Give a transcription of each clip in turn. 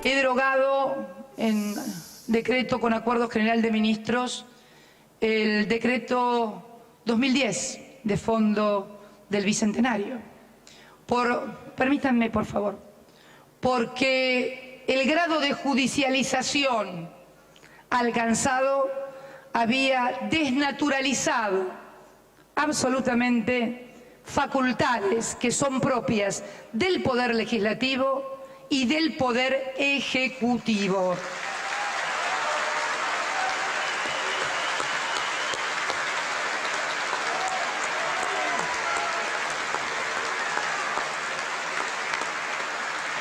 he derogado en decreto con acuerdo general de ministros el decreto 2010 de Fondo del Bicentenario. Permítanme, por favor, porque el grado de judicialización alcanzado había desnaturalizado absolutamente facultades que son propias del Poder Legislativo y del Poder Ejecutivo.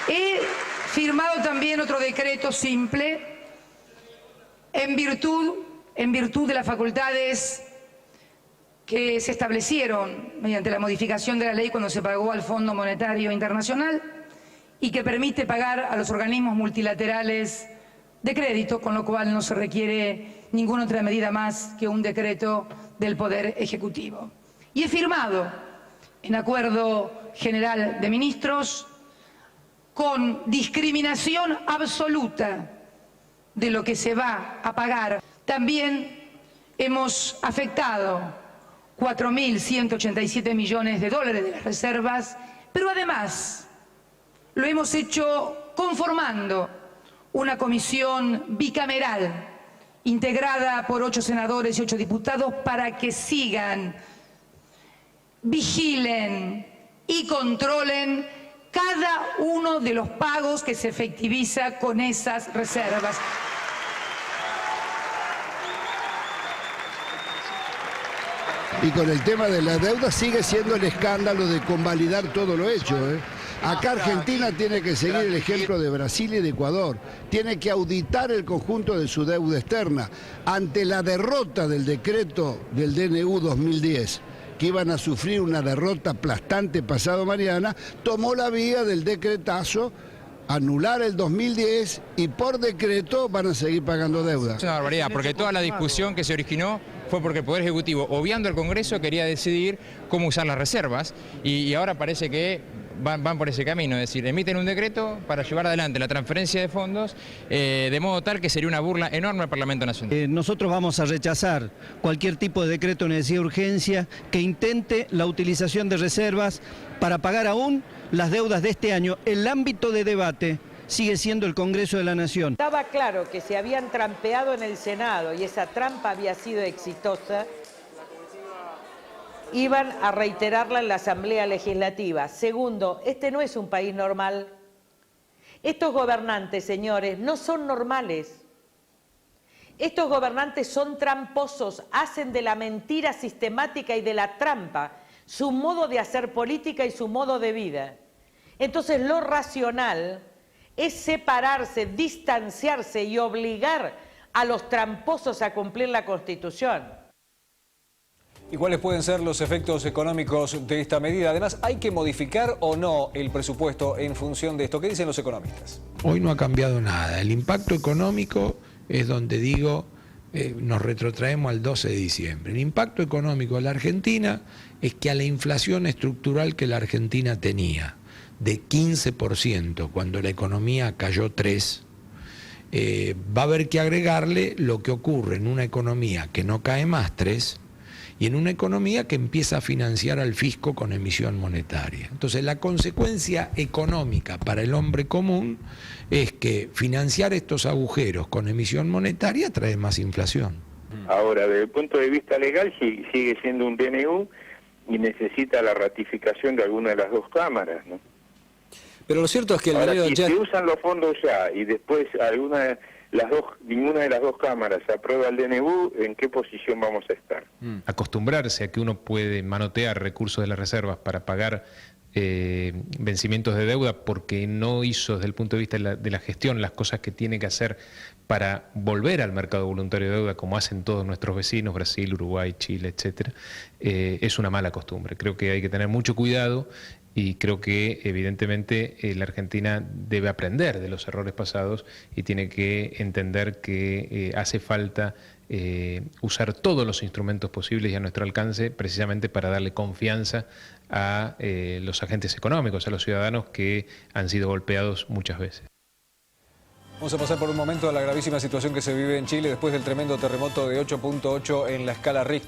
He firmado también otro decreto simple en virtud de las facultades que se establecieron mediante la modificación de la ley cuando se pagó al Fondo Monetario Internacional y que permite pagar a los organismos multilaterales de crédito, con lo cual no se requiere ninguna otra medida más que un decreto del Poder Ejecutivo. Y he firmado en acuerdo general de ministros con discriminación absoluta de lo que se va a pagar. También hemos afectado 4.187 millones de dólares de las reservas, pero además lo hemos hecho conformando una comisión bicameral integrada por 8 senadores y 8 diputados para que sigan, vigilen y controlen cada uno de los pagos que se efectiviza con esas reservas. Y con el tema de la deuda sigue siendo el escándalo de convalidar todo lo hecho, ¿eh? Acá Argentina tiene que seguir el ejemplo de Brasil y de Ecuador. Tiene que auditar el conjunto de su deuda externa. Ante la derrota del decreto del DNU 2010, que iban a sufrir una derrota aplastante pasado mañana, tomó la vía del decretazo, anular el 2010 y por decreto van a seguir pagando deuda. Es una barbaridad, porque toda la discusión que se originó fue porque el Poder Ejecutivo, obviando el Congreso, quería decidir cómo usar las reservas y ahora parece que van por ese camino, es decir, emiten un decreto para llevar adelante la transferencia de fondos de modo tal que sería una burla enorme al Parlamento Nacional. Nosotros vamos a rechazar cualquier tipo de decreto de necesidad de urgencia que intente la utilización de reservas para pagar aún las deudas de este año. El ámbito de debate sigue siendo el Congreso de la Nación. Estaba claro que se habían trampeado en el Senado y esa trampa había sido exitosa, iban a reiterarla en la Asamblea Legislativa. Segundo, este no es un país normal. Estos gobernantes, señores, no son normales. Estos gobernantes son tramposos, hacen de la mentira sistemática y de la trampa su modo de hacer política y su modo de vida. Entonces lo racional es separarse, distanciarse y obligar a los tramposos a cumplir la Constitución. ¿Y cuáles pueden ser los efectos económicos de esta medida? Además, ¿hay que modificar o no el presupuesto en función de esto? ¿Qué dicen los economistas? Hoy no ha cambiado nada. El impacto económico es donde digo, nos retrotraemos al 12 de diciembre. El impacto económico de la Argentina es que a la inflación estructural que la Argentina tenía, de 15%, cuando la economía cayó 3%, va a haber que agregarle lo que ocurre en una economía que no cae más 3%, y en una economía que empieza a financiar al fisco con emisión monetaria. Entonces la consecuencia económica para el hombre común es que financiar estos agujeros con emisión monetaria trae más inflación. Ahora, desde el punto de vista legal sigue siendo un DNU y necesita la ratificación de alguna de las dos cámaras, ¿no? Pero lo cierto es que ahora, si se usan los fondos ya y después ninguna de las dos cámaras aprueba el DNU, ¿en qué posición vamos a estar? Acostumbrarse a que uno puede manotear recursos de las reservas para pagar vencimientos de deuda porque no hizo desde el punto de vista de la gestión las cosas que tiene que hacer para volver al mercado voluntario de deuda como hacen todos nuestros vecinos, Brasil, Uruguay, Chile, etcétera, es una mala costumbre. Creo que hay que tener mucho cuidado y creo que evidentemente la Argentina debe aprender de los errores pasados y tiene que entender que hace falta usar todos los instrumentos posibles y a nuestro alcance precisamente para darle confianza a los agentes económicos, a los ciudadanos que han sido golpeados muchas veces. Vamos a pasar por un momento a la gravísima situación que se vive en Chile después del tremendo terremoto de 8.8 en la escala Richter.